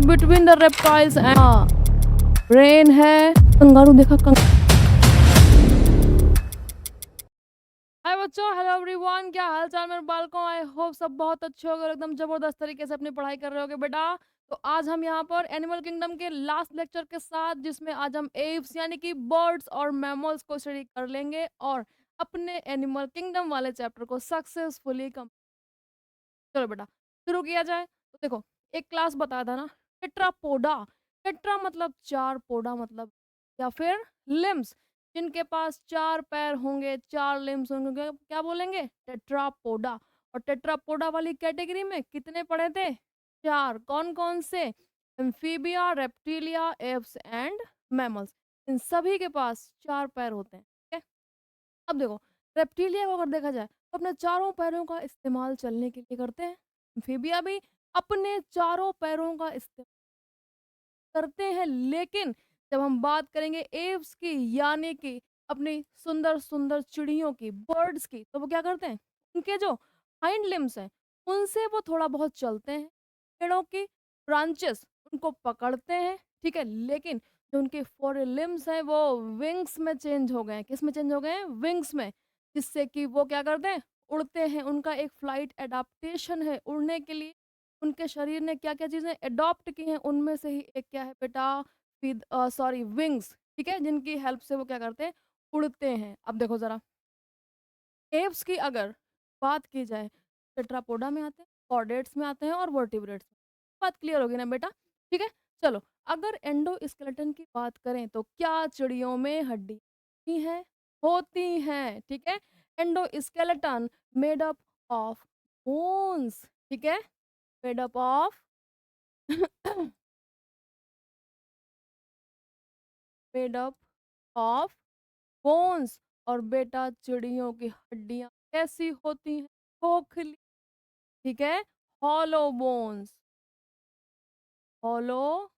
Between the reptiles and brain है। Kangaroo देखा हाय बच्चों, हेलो एवरीवन, क्या हाल चाल मेरे बालकों। आई होप सब बहुत अच्छे होंगे और एकदम जबरदस्त तरीके से अपनी पढ़ाई कर रहे होगे बेटा। तो आज हम यहाँ पर एनिमल किंगडम के लास्ट लेक्चर के साथ, जिसमें आज हम एव्स यानी कि बर्ड्स और मैमल्स को स्टडी कर लेंगे और अपने एनिमल किंगडम वाले चैप्टर को सक्सेसफुली चलो बेटा शुरू किया जाए। तो देखो, एक क्लास बताया था ना, टेट्रापोडा। टेट्रा मतलब चार, पोडा मतलब या फिर लिम्स, जिनके पास चार पैर होंगे, चार लिम्स होंगे, क्या बोलेंगे? टेट्रापोडा। और टेट्रापोडा वाली कैटेगरी में कितने पढ़े थे? चार। कौन कौन से? Amphibia, reptilia, apes and mammals. इन सभी के पास चार पैर होते हैं, ठीक है। अब देखो, रेप्टिलिया को अगर देखा जाए तो अपने चारों पैरों का इस्तेमाल चलने के लिए करते हैं। एम्फीबिया भी अपने चारों पैरों का इस्तेमाल करते हैं, लेकिन जब हम बात करेंगे एव्स की यानी कि अपनी सुंदर सुंदर चिड़ियों की, बर्ड्स की, तो वो क्या करते हैं? उनके जो हाइंड लिम्स हैं उनसे वो थोड़ा बहुत चलते हैं, पेड़ों की ब्रांचेस उनको पकड़ते हैं, ठीक है। लेकिन जो उनके फोर लिम्स हैं वो विंग्स में चेंज हो गए हैं। किस में चेंज हो गए हैं? विंग्स में। जिससे कि वो क्या करते हैं? उड़ते हैं। उनका एक फ्लाइट एडाप्टेशन है उड़ने के लिए। उनके शरीर ने क्या-क्या चीज़ें अडॉप्ट की हैं, उनमें से ही एक क्या है बेटा? सॉरी, विंग्स, ठीक है, जिनकी हेल्प से वो क्या करते हैं? उड़ते हैं। अब देखो ज़रा, एप्स की अगर बात की जाए, टेट्रापोडा में आते हैं, कॉर्डेट्स में आते हैं और वर्टिब्रेट्स में। बात क्लियर होगी ना बेटा? ठीक है? चलो, अगर एंडोस्केलेटन की बात करें तो क्या चिड़ियों में हड्डी होती हैं? होती हैं, ठीक है। Endoskeleton made up of bones, ठीक है, made up of made up of bones. और बेटा चिड़ियों की हड्डियां कैसी होती हैं? खोखली, ठीक है, हॉलो बोन्स, हॉलो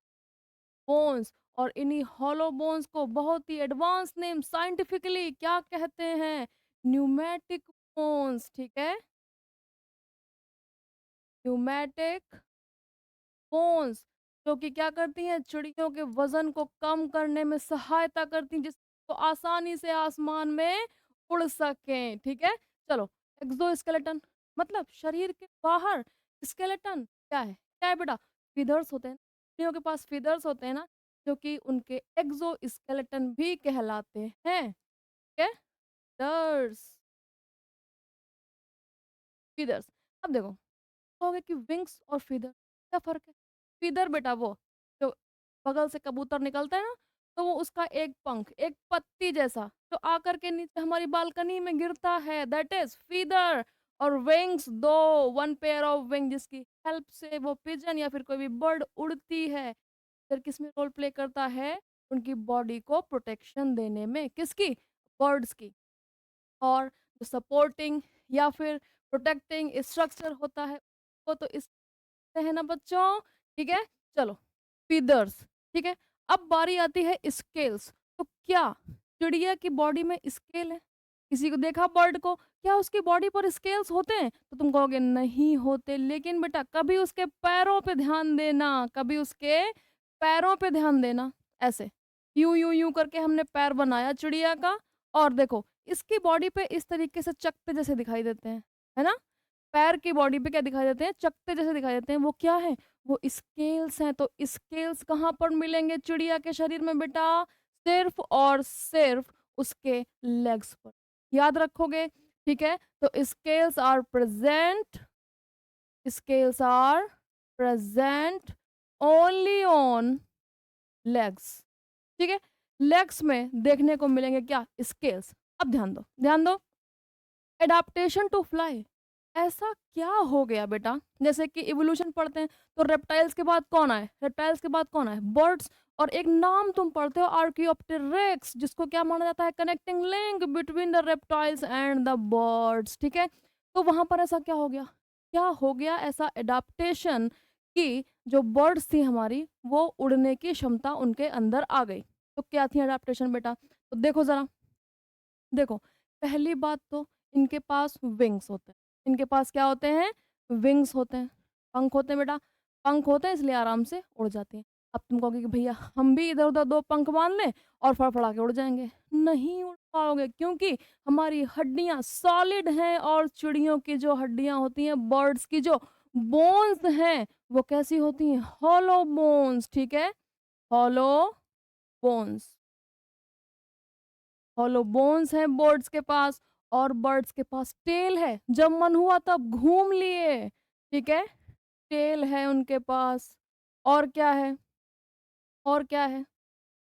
बोन्स। और इन्हीं हॉलो बोन्स को बहुत ही एडवांस नेम साइंटिफिकली क्या कहते हैं? न्यूमेटिक बोन्स, ठीक है, न्यूमेटिक बोन्स, जो कि क्या करती हैं? चिड़ियों के वजन को कम करने में सहायता करती हैं, जिससे वो आसानी से आसमान में उड़ सकें, ठीक है। चलो, एक्सोस्केलेटन मतलब शरीर के बाहर। स्केलेटन क्या है? क्या है बेटा? फीदर्स होते हैं। चिड़ियों के पास फीदर्स होते हैं ना, जो कि उनके एक्सोस्केलेटन भी कहलाते हैं, ठीक है। Feathers, feathers. अब देखो, कहोगे कि विंग्स और फीदर क्या फ़र्क है? फीदर बेटा वो जो बगल से कबूतर निकलता है ना, तो वो उसका एक पंख, एक पत्ती जैसा जो आकर के नीचे हमारी बालकनी में गिरता है, दैट इज़ फीदर। और विंग्स दो, वन पेयर ऑफ विंग, जिसकी हेल्प से वो पिजन या फिर कोई भी बर्ड उड़ती है। फिर किसमें रोल प्ले करता है? उनकी बॉडी को प्रोटेक्शन देने में। किसकी? बर्ड्स की। और जो सपोर्टिंग या फिर प्रोटेक्टिंग स्ट्रक्चर होता है, वो तो इस है ना बच्चों, ठीक है। चलो, फीदर्स, ठीक है। अब बारी आती है स्केल्स। तो क्या चिड़िया की बॉडी में स्केल है? किसी को देखा बर्ड को? क्या उसकी बॉडी पर स्केल्स होते हैं? तो तुम कहोगे नहीं होते, लेकिन बेटा कभी उसके पैरों पे ध्यान देना, कभी उसके पैरों पे ध्यान देना। ऐसे यूं यूं यूं करके हमने पैर बनाया चिड़िया का, और देखो इसकी बॉडी पे इस तरीके से चकते जैसे दिखाई देते हैं, है ना। पैर की बॉडी पे क्या दिखाई देते हैं? चकते जैसे दिखाई देते हैं। वो क्या है? वो स्केल्स हैं। तो स्केल्स कहाँ पर मिलेंगे चिड़िया के शरीर में बेटा? सिर्फ और सिर्फ उसके लेग्स पर। याद रखोगे, ठीक है। तो scales are present only on legs, ठीक है। लेग्स में देखने को मिलेंगे क्या? स्केल्स। अब ध्यान दो, ध्यान दो। एडाप्टेशन टू फ्लाई, ऐसा क्या हो गया बेटा? जैसे कि इवोल्यूशन पढ़ते हैं तो रेप्टाइल्स के बाद कौन आए? रेप्टाइल्स के बाद कौन आए? बर्ड्स। और एक नाम तुम पढ़ते हो आर्कियोप्टेरिक्स, जिसको क्या माना जाता है? Connecting link between the reptiles and the birds, ठीक है। तो वहां पर ऐसा क्या हो गया? क्या हो गया ऐसा एडाप्टेशन कि जो बर्ड्स थी हमारी, वो उड़ने की क्षमता उनके अंदर आ गई। तो क्या थी एडाप्टेशन बेटा? तो देखो जरा, देखो, पहली बात तो इनके पास विंग्स होते हैं। इनके पास क्या होते हैं? विंग्स होते हैं, पंख होते हैं बेटा। पंख होते हैं इसलिए आराम से उड़ जाती हैं। अब तुम कहोगे कि भैया हम भी इधर-उधर 2 पंख बाँध लें और फड़फड़ा के उड़ जाएँगे। नहीं उड़ पाओगे क्योंकि हमारी हड्डियाँ सॉलिड हैं और चिड़ियों की जो हड्डियाँ होती हैं, बर्ड्स की जो बोन्स हैं, वो कैसी होती हैं? हॉलो बोन्स, ठीक है? Hollow bones. हॉलो बोन्स हैं बर्ड्स के पास और बर्ड्स के पास टेल है। जब मन हुआ तब घूम लिए, ठीक है? टेल है उनके पास। और क्या है? और क्या है?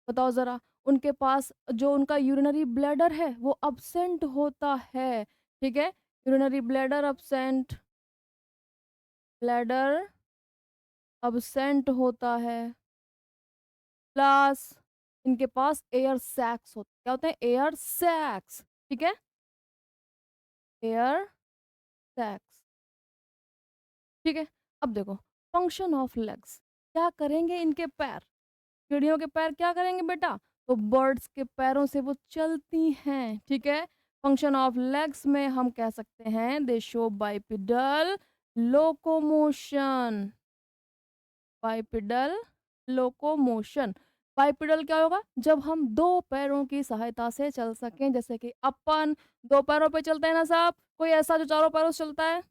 बताओ ज़रा। उनके पास जो उनका यूरिनरी ब्लैडर है, वो अब्सेंट होता है, ठीक है? Urinary bladder absent, bladder absent होता है, प्लस इनके पास एयर सैक्स होते क्या होते हैं? एयर सैक्स, ठीक है? एयर सैक्स, ठीक है? अब देखो, फंक्शन ऑफ लेग्स, क्या करेंगे इनके पैर? चिड़ियों के पैर क्या करेंगे बेटा? तो बर्ड्स के पैरों से वो चलती हैं, ठीक है? फंक्शन ऑफ लेग्स में हम कह सकते हैं दे show bipedal locomotion, bipedal locomotion. Bipedal क्या होगा? जब हम 2 पैरों की सहायता से चल सकें, जैसे कि अपन 2 पैरों पे चलते हैं ना साहब, कोई ऐसा जो चारों पैरों से चलता है,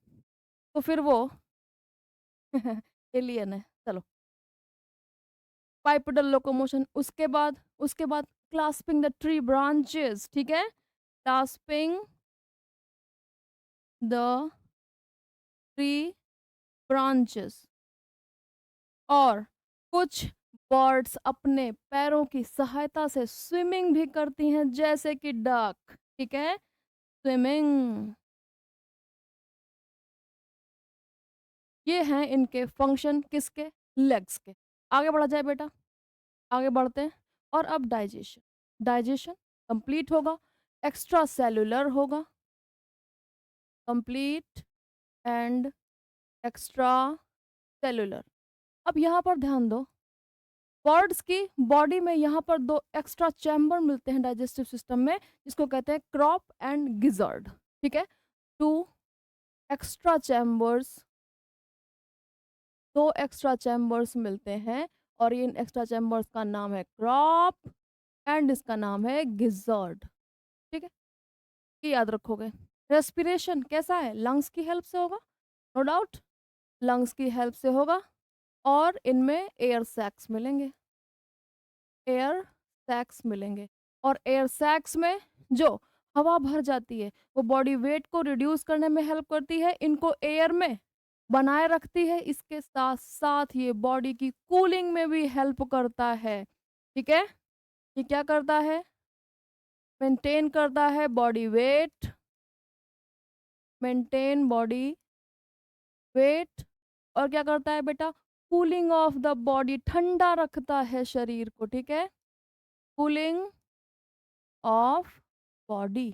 तो फिर वो एलियन है। चलो, बाइपेडल लोकोमोशन उसके बाद क्लास्पिंग द ट्री ब्रांचेस, ठीक है? क्लास्पिंग द ट्री ब्रांचेस और कुछ बर्ड्स अपने पैरों की सहायता से स्विमिंग भी करती हैं जैसे कि डक, ठीक है? स्विमिंग। ये हैं इनके फंक्शन किसके? लेग्स के। आगे बढ़ा जाए बेटा, आगे बढ़ते हैं। और अब डाइजेशन। डाइजेशन कंप्लीट होगा, एक्स्ट्रा सेल्युलर होगा, कंप्लीट एंड एक्स्ट्रा सेल्युलर। अब यहाँ पर ध्यान दो, बर्ड्स की बॉडी में यहाँ पर 2 एक्स्ट्रा चैम्बर मिलते हैं डाइजेस्टिव सिस्टम में, जिसको कहते हैं क्रॉप एंड गिज़र्ड, ठीक है? 2 एक्स्ट्रा चैम्बर्स 2 एक्स्ट्रा चैम्बर्स मिलते हैं और इन एक्स्ट्रा चैम्बर्स का नाम है क्रॉप एंड इसका नाम है गिज़र्ड, ठीक है? ये याद रखोगे। रेस्पिरेशन कैसा है? लंग्स की हेल्प से होगा, नो डाउट, लंग्स की हेल्प से होगा और इनमें एयर सैक्स मिलेंगे, एयर सैक्स मिलेंगे और एयर सैक्स में जो हवा भर जाती है, वो बॉडी वेट को रिड्यूस करने में हेल्प करती है, इनको एयर में बनाए रखती है, इसके साथ-साथ ये बॉडी की कूलिंग में भी हेल्प करता है, ठीक है? ये क्या करता है? मेंटेन करता है body weight, maintain body weight और क्या करता है बेटा? कूलिंग ऑफ द बॉडी, ठंडा रखता है शरीर को, ठीक है? Cooling of body.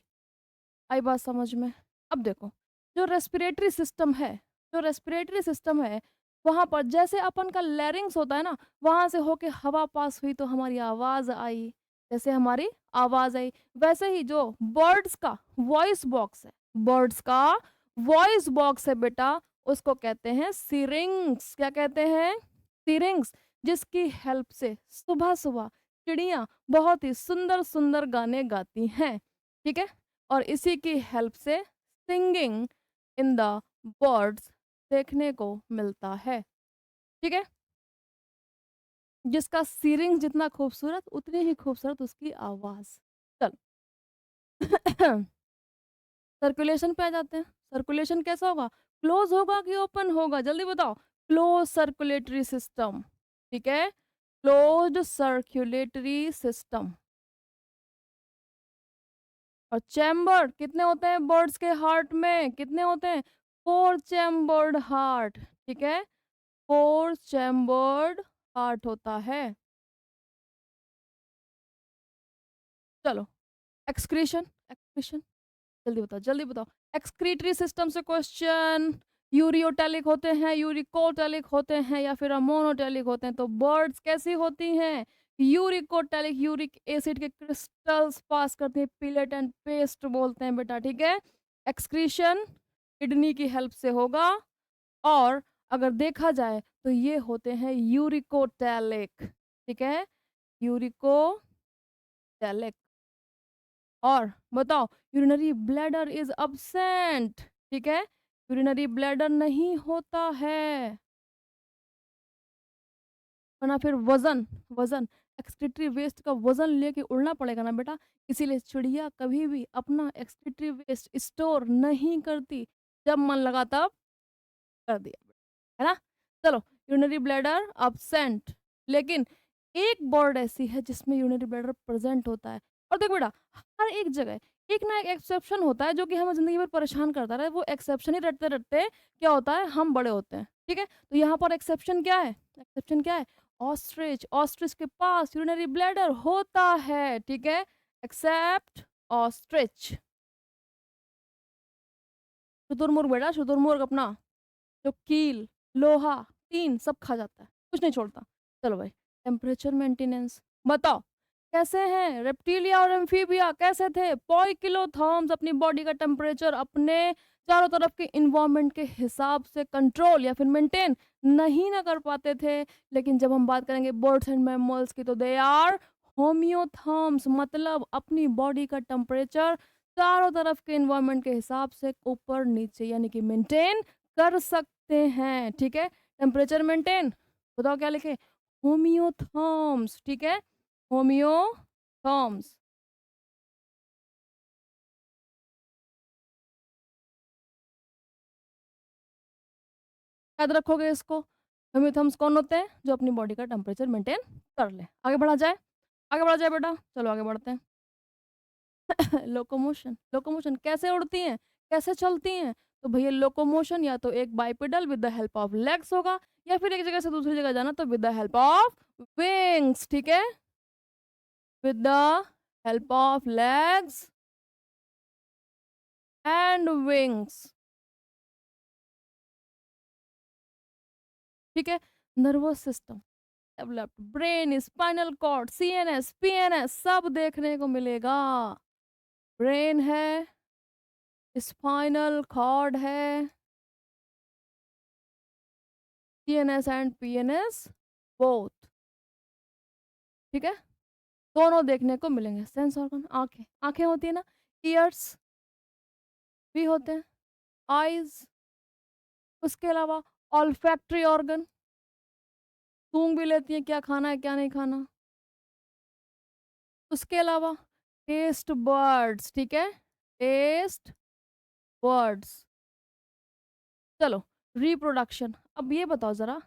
आई बात समझ में? अब देखो, जो रेस्पिरेटरी सिस्टम है जो रेस्पिरेटरी सिस्टम है, वहाँ पर जैसे अपन का लैरिंक्स होता है ना, वहाँ से होके हवा पास हुई तो हमारी आवाज़ आई, जैसे हमारी आवाज़ आई, वैसे ही जो बर्ड्स का वॉइस बॉक्स है, बर्ड्स का वॉइस बॉक्स है बेटा, उसको कहते हैं सिरिंग्स। क्या कहते हैं? सिरिंग्स, जिसकी हेल्प से सुबह-सुबह चिड़िया बहुत ही सुंदर-सुंदर गाने गाती हैं, ठीक है? और इसी की हेल्प से सिंगिंग इन द बर्ड्स देखने को मिलता है, ठीक है? जिसका सिरिंग जितना खूबसूरत उतनी ही खूबसूरत उसकी आवाज़। चलो सर्कुलेशन पे आ जाते हैं। सर्कुलेशन कैसा होगा? क्लोज़ होगा कि ओपन होगा? जल्दी बताओ। क्लोज़ सर्कुलेटरी सिस्टम, ठीक है? Closed circulatory system. और चैम्बर कितने होते हैं बर्ड्स के हार्ट में? कितने होते हैं? 4 चैम्बर्ड हार्ट, ठीक है? 4 चैम्बर्ड हार्ट होता है। चलो, एक्सक्रीशन, एक्सक्रीशन जल्दी बताओ, जल्दी बताओ। एक्सक्रीटरी सिस्टम से क्वेश्चन, यूरियोटैलिक होते हैं, यूरिकोटैलिक होते हैं या फिर अमोनोटैलिक होते हैं? तो बर्ड्स कैसी होती हैं? यूरिकोटैलिक, यूरिक एसिड के क्रिस्टल्स पास करती हैं, पिलेट एंड पेस्ट बोलते हैं बेटा, ठीक है? एक्सक्रीशन किडनी की हेल्प से होगा और अगर देखा जाए तो ये होते हैं यूरिकोटैलिक, ठीक है? यूरिकोटैलिक। और बताओ यूरिनरी ब्लैडर इज़ अब्सेंट, ठीक है? यूरिनरी ब्लैडर नहीं होता है। वरना फिर वज़न वज़न एक्सक्रीटरी वेस्ट का वज़न लेके उड़ना पड़ेगा ना बेटा, इसीलिए चिड़िया कभी भी अपना एक्सक्रीटरी वेस्ट स्टोर नहीं करती, जब मन लगा तब कर दिया, है ना? चलो यूरिनरी ब्लैडर अब्सेंट, लेकिन एक बर्ड ऐसी है जिसमें यूरिनरी ब्लैडर प्रेज़ेंट होता है। और देखो बेटा, हर एक जगह एक ना एक एक्सेप्शन होता है जो कि हमें ज़िंदगी भर परेशान करता रहे, वो एक्सेप्शन ही रटते-रटते क्या होता है, हम बड़े होते हैं, ठीक है? तो यहाँ पर एक्सेप्शन क्या है? एक्सेप्शन क्या है? ऑस्ट्रिच, ऑस्ट्रिच के पास यूरिनरी ब्लैडर होता है, ठीक है? Except ostrich. शुतुरमुर्ग बेटा, शुतुरमुर्ग अपना जो कील, लोहा, टीन सब खा जाता है, कुछ नहीं छोड़ता। चलो भाई, टेम्परेचर मेंटेनेंस बताओ, कैसे हैं रेप्टिलिया और एम्फीबिया कैसे थे? पोइकिलोथर्म्स अपनी बॉडी का टेम्परेचर अपने चारों तरफ के इन्वायरमेंट के हिसाब से कंट्रोल या फिर मेंटेन नहीं ना कर पाते थे। लेकिन जब हम बात करेंगे बर्ड्स एंड मैमल्स की तो दे आर होमियोथर्म्स, मतलब अपनी बॉडी का टेम्परेचर चारों तरफ के इन्वायरमेंट के हिसाब से ऊपर नीचे यानी कि मेंटेन कर सकते हैं, ठीक है? टेम्परेचर मेंटेन, बताओ क्या लिखे? होमियोथर्म्स, ठीक है? होमियोथर्म्स। याद रखोगे इसको। होमियोथर्म्स कौन होते हैं? जो अपनी बॉडी का टेम्परेचर मेंटेन कर ले। आगे बढ़ा जाए? आगे बढ़ा जाए बेटा? चलो आगे बढ़ते हैं। लोकोमोशन, लोकोमोशन कैसे उड़ती हैं? कैसे चलती हैं? तो भैया लोकोमोशन या तो एक bipedal with the help of legs होगा, या फिर एक जगह से दूसरी जगह जाना तो with the help of wings, ठीक है? With the help of legs and wings, ठीक है? Nervous system developed, brain, spinal cord, CNS, PNS सब देखने को मिलेगा। ब्रेन है, स्पाइनल कॉर्ड है, सीएनएस एंड पीएनएस बोथ, ठीक है? दोनों देखने को मिलेंगे। सेंस ऑर्गन, आँखें, आँखें होती है ना, ईयर्स भी होते हैं, आईज़, उसके अलावा ऑल्फैक्टरी ऑर्गन, सूंघ भी लेती हैं क्या खाना है, क्या नहीं खाना। उसके अलावा टेस्ट बर्ड्स, ठीक है? Taste buds. चलो रिप्रोडक्शन, अब ये बताओ ज़रा,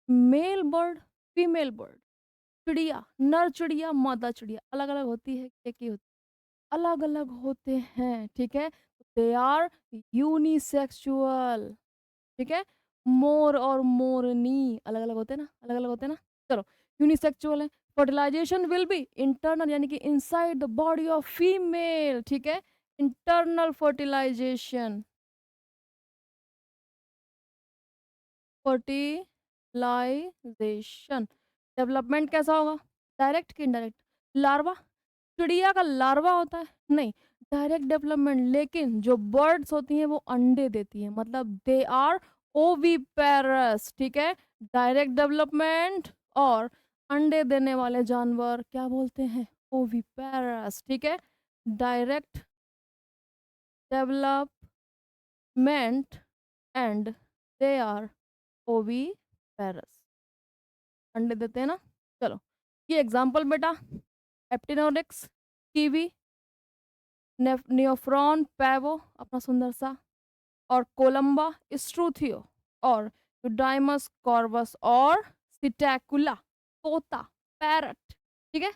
मेल बर्ड, फीमेल बर्ड, चिड़िया, नर चिड़िया, मादा चिड़िया अलग-अलग होती है, एक ही होती है? अलग-अलग होते हैं, ठीक है? दे आर यूनिसेक्सुअल, ठीक है? मोर और मोरनी अलग-अलग होते हैं ना, अलग-अलग होते हैं ना? चलो यूनिसेक्सुअल है, फर्टिलाइज़ेशन विल बी इंटरनल यानी कि inside the body of female, ठीक है? इंटरनल फर्टिलाइज़ेशन, फर्टिलाइज़ेशन, डेवलपमेंट कैसा होगा? डायरेक्ट कि इनडायरेक्ट? लार्वा, चिड़िया का लार्वा होता है? नहीं, डायरेक्ट डेवलपमेंट, लेकिन जो बर्ड्स होती हैं वो अंडे देती हैं, मतलब दे आर ओविपेरस, ठीक है? डायरेक्ट डेवलपमेंट और अंडे देने वाले जानवर क्या बोलते हैं? ओविपेरस, ठीक है? Direct development and they are oviparous, अंडे देते हैं ना? चलो, ये एग्ज़ाम्पल बेटा, एप्टिनोरिक्स, कीवी, नियोफ्रॉन पैवो अपना सुंदर सा, और कोलंबा स्ट्रूथियो, और यूडाइमस कॉर्वस और सिटैकुला तोता, पैरट, ठीक है?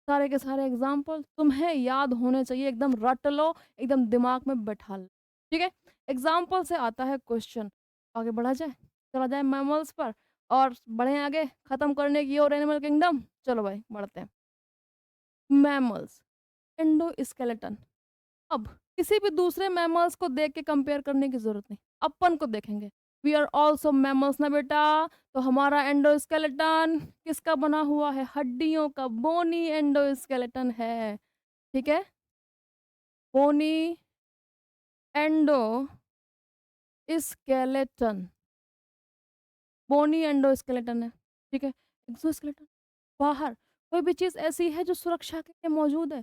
सारे के सारे एग्जाम्पल तुम्हें याद होने चाहिए, एकदम रट लो, एकदम दिमाग में बैठा लो, ठीक है? एग्जाम्पल से आता है क्वेश्चन। आगे बढ़ा जाए, चला जाए मैमल्स पर और बढ़े आगे खत्म करने की ओर एनिमल किंगडम। चलो भाई बढ़ते हैं। Mammals, endoskeleton. अब किसी भी दूसरे मैमल्स को देख के कंपेयर करने की ज़रूरत नहीं, अपन को देखेंगे। वी आर ऑल्सो मैमल्स ना बेटा, तो हमारा एंडोस्केलेटन किसका बना हुआ है? हड्डियों का, बोनी एंडोस्केलेटन है, ठीक है? बोनी एंडोस्केलेटन, बोनी एंडोस्केलेटन है, ठीक है? एक्सोस्केलेटन बाहर, कोई भी चीज़ ऐसी है जो सुरक्षा के लिए मौजूद है।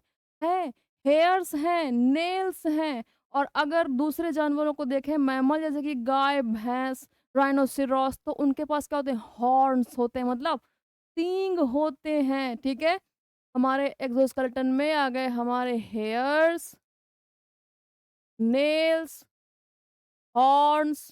हेयर्स हैं, नेल्स हैं और अगर दूसरे जानवरों को देखें मैमल जैसे कि गाय, भैंस, राइनोसेरॉस तो उनके पास क्या होते हैं? हॉर्न्स होते हैं मतलब सींग होते हैं, ठीक है? हमारे एक्सोस्केलेटन में आ गए हमारे हेयर्स, नेल्स, हॉर्न्स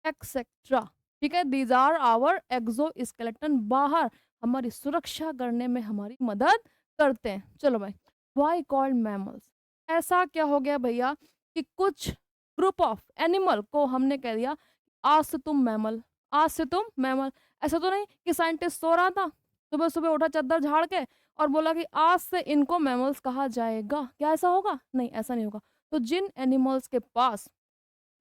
एक्सेट्रा, ठीक है? दीज आर आवर एक्सोस्केलेटन बाहर हमारी सुरक्षा करने में हमारी मदद करते हैं। चलो भाई, व्हाई कॉल्ड मैमल्स? ऐसा क्या हो गया भैया कि कुछ ग्रुप ऑफ एनिमल को हमने कह दिया आज से तुम मैमल, आज से तुम मैमल। ऐसा तो नहीं कि साइंटिस्ट सो रहा था, सुबह सुबह उठा चद्दर झाड़ के और बोला कि आज से इनको मैमल्स कहा जाएगा। क्या ऐसा होगा? नहीं, ऐसा नहीं होगा। तो जिन एनिमल्स के पास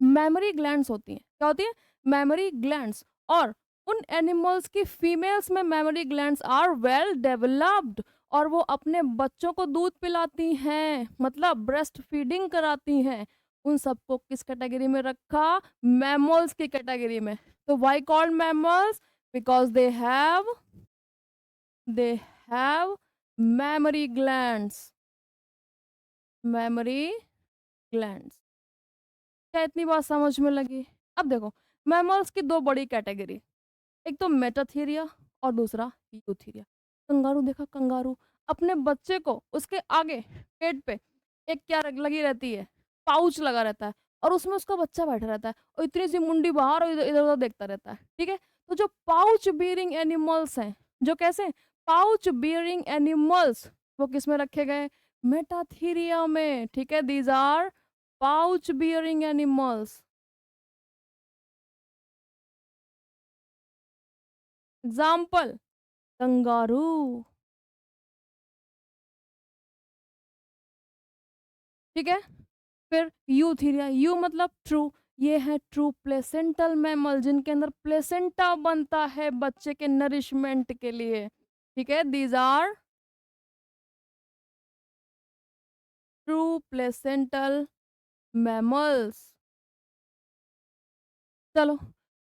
मेमोरी ग्लैंड्स होती हैं। क्या होती हैं? Mammary glands. और उन एनिमल्स की फीमेल्स में mammary glands are well developed और वो अपने बच्चों को दूध पिलाती हैं, मतलब ब्रेस्ट फीडिंग कराती हैं। उन सबको किस कैटेगरी में रखा? मैमल्स की कैटेगरी में। तो why called mammals? Because they have mammary glands, mammary glands. क्या इतनी बात समझ में लगी? अब देखो, मैमल्स की दो बड़ी कैटेगरी, एक तो मेटाथेरिया और दूसरा यूथेरिया। कंगारू देखा? कंगारू अपने बच्चे को उसके आगे पेट पे एक क्या लगी रहती है? पाउच लगा रहता है और उसमें उसका बच्चा बैठा रहता है और इतनी सी मुंडी बाहर और इधर उधर देखता रहता है, ठीक है? तो जो पाउच बियरिंग एनिमल्स हैं, जो कैसे पाउच बियरिंग एनिमल्स, वो किस में रखे गए? मेटाथीरिया में, ठीक है? These are pouch bearing animals. Example kangaroo, ठीक है? फिर यूथीरिया, यू मतलब ट्रू, ये है ट्रू प्लेसेंटल मैमल जिनके अंदर प्लेसेंटा बनता है बच्चे के नरिशमेंट के लिए, ठीक है? These are true placental mammals. चलो,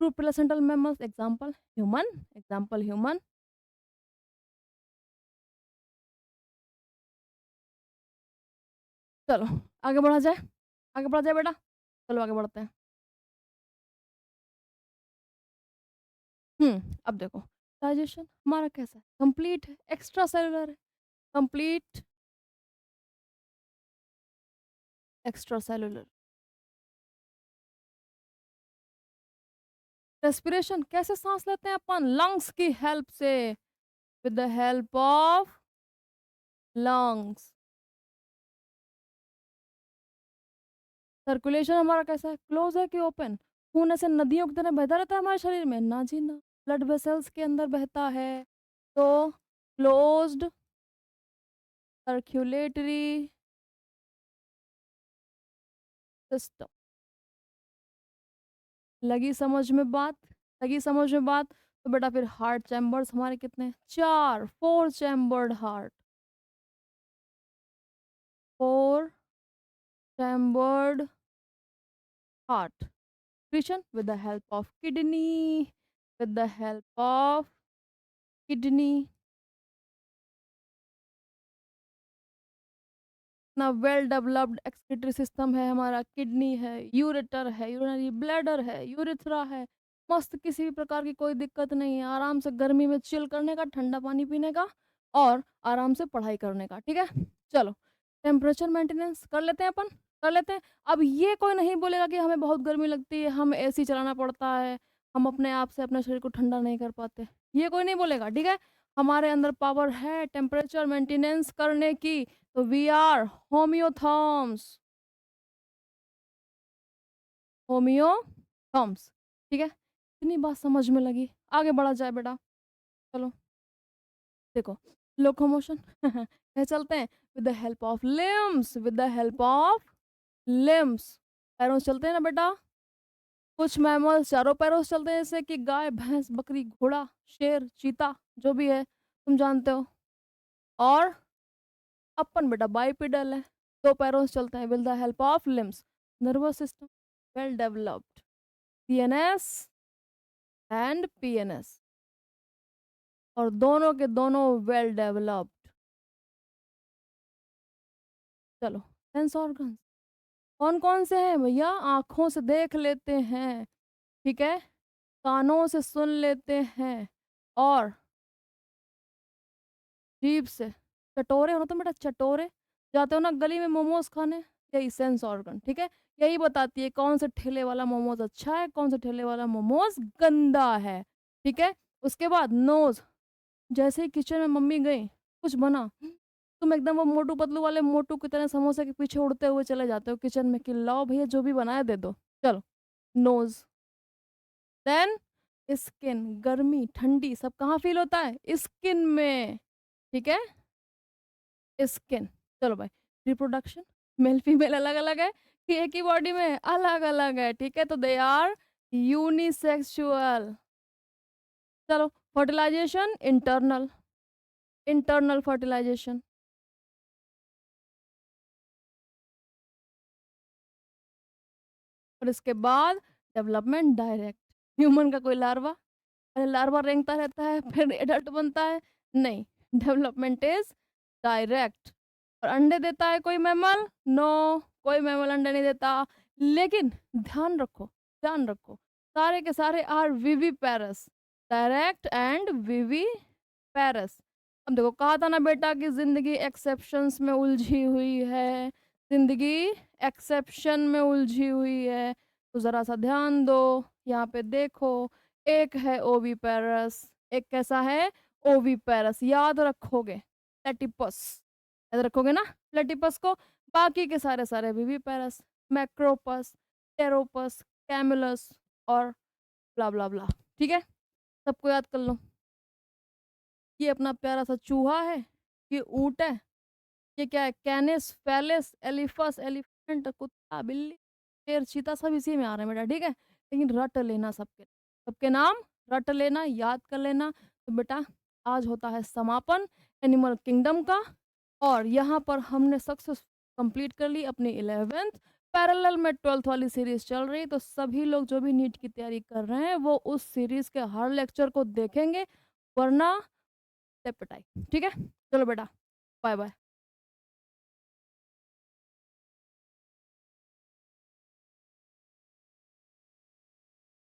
true placental mammals example human, example human. चलो आगे बढ़ा जाए, आगे बढ़ा जाए बेटा, चलो आगे बढ़ते हैं। अब देखो, डाइजेशन हमारा कैसा है? कंप्लीट है, एक्स्ट्रा सेलुलर है, कंप्लीट एक्स्ट्रा सेलुलर। रेस्पिरेशन कैसे सांस लेते हैं अपन? लंग्स की हेल्प से, with the help of lungs. Circulation हमारा कैसा है? क्लोज है कि ओपन? खून ऐसे नदियों की तरह बहता रहता है हमारे शरीर में? ना जी ना, ब्लड वेसल्स के अंदर बहता है। तो क्लोज्ड सर्कुलेटरी सिस्टम। लगी समझ में बात? लगी समझ में बात? तो बेटा फिर हार्ट चैम्बर्स हमारे कितने? चार, four chambered heart, four chambered heart. Nutrition with the help of kidney, with the help of kidney। इतना वेल डेवलप्ड एक्सक्रीटरी सिस्टम है हमारा। किडनी है, यूरेटर है, यूरिनरी ब्लैडर है, यूरिथ्रा है। मस्त, किसी भी प्रकार की कोई दिक्कत नहीं है। आराम से गर्मी में चिल करने का, ठंडा पानी पीने का और आराम से पढ़ाई करने का, ठीक है? चलो, टेम्परेचर मेंटेनेंस कर लेते हैं अपन, कर लेते हैं। अब ये कोई नहीं बोलेगा कि हमें बहुत गर्मी लगती है, हम एसी चलाना पड़ता है, हम अपने आप से अपने शरीर को ठंडा नहीं कर पाते। ये कोई नहीं बोलेगा, ठीक है? हमारे अंदर पावर है टेम्परेचर मेंटेनेंस करने की। तो वी आर होम्योथर्म्स, होम्योथर्म्स, ठीक है? इतनी बात समझ में लगी? आगे बढ़ा जाए बेटा, चलो। देखो, लोकोमोशन कैसे चलते हैं? With the help of limbs, with the help of limbs. पैरों से चलते हैं ना बेटा? कुछ मैमल्स चारों पैरों से चलते हैं, जैसे कि गाय, भैंस, बकरी, घोड़ा, शेर, चीता, जो भी है तुम जानते हो। और अपन बेटा बाइपेडल है, दो पैरों से चलते हैं, with the help of limbs. Nervous system well developed, CNS and PNS, और दोनों के दोनों वेल डेवलप्ड। चलो, सेंस ऑर्गन्स कौन-कौन से हैं भैया? आँखों से देख लेते हैं, ठीक है? कानों से सुन लेते हैं और जीभ से चटोरे हो ना तुम बेटा, चटोरे। जाते हो ना गली में मोमोज़ खाने, यही सेंस ऑर्गन, ठीक है? यही बताती है कौन से ठेले वाला मोमोज़ अच्छा है, कौन से ठेले वाला मोमोज़ गंदा है, ठीक है? उसके बाद नोज़, जैसे ही किचन में मम्मी गईं, कुछ बना, तुम एकदम वो मोटू पतलू वाले मोटू की तरह समोसे के पीछे उड़ते हुए चले जाते हो किचन में कि लाओ भैया जो भी बनाया दे दो। चलो, नोज़। देन स्किन, गर्मी, ठंडी सब कहाँ फ़ील होता है? स्किन में, ठीक है? स्किन। चलो भाई, रिप्रोडक्शन, मेल फीमेल अलग-अलग है कि एक ही बॉडी में? अलग-अलग है, ठीक है? तो दे आर यूनिसेक्सुअल। चलो, फर्टिलाइज़ेशन इंटरनल, इंटरनल फर्टिलाइज़ेशन। और इसके बाद डेवलपमेंट डायरेक्ट। ह्यूमन का कोई लार्वा? अरे लार्वा रेंगता रहता है फिर एडल्ट बनता है? नहीं, डेवलपमेंट इज़ डायरेक्ट। और अंडे देता है कोई मैमल? नो, कोई मैमल अंडे नहीं देता। लेकिन ध्यान रखो, सारे के सारे are viviparous, direct and viviparous. अब देखो, कहा था ना बेटा कि ज़िंदगी एक्सेप्शंस में उलझी हुई है, ज़िंदगी एक्सेप्शन में उलझी हुई है। तो ज़रा-सा ध्यान दो, यहाँ पे देखो, एक है ओविपेरस, एक कैसा है? ओविपेरस, याद रखोगे। प्लेटिपस, याद रखोगे ना प्लेटिपस को? बाकी के सारे-सारे विविपेरस, मैक्रोपस, टेरोपस, कैमुलस और ब्ला, ब्ला, ब्ला। ठीक है? सबको याद कर लो। ये अपना प्यारा-सा चूहा है, ये ऊँट है, ये क्या है? कैनिस, फेलिस, एलिफस, एलिफेंट, कुत्ता, बिल्ली, शेर, चीता सब इसी में आ रहे हैं बेटा, ठीक है? लेकिन रट लेना सबके सबके नाम रट लेना, याद कर लेना। तो बेटा आज होता है समापन एनिमल किंगडम का, और यहाँ पर हमने सक्सेस कंप्लीट कर ली अपनी 11th। पैरेलल में 12th वाली सीरीज़ चल रही है, तो सभी लोग जो भी नीट की तैयारी कर रहे हैं, वो उस सीरीज़ के हर लेक्चर को देखेंगे, वरना टिप पिटाई, ठीक है? चलो बेटा, बाय-बाय।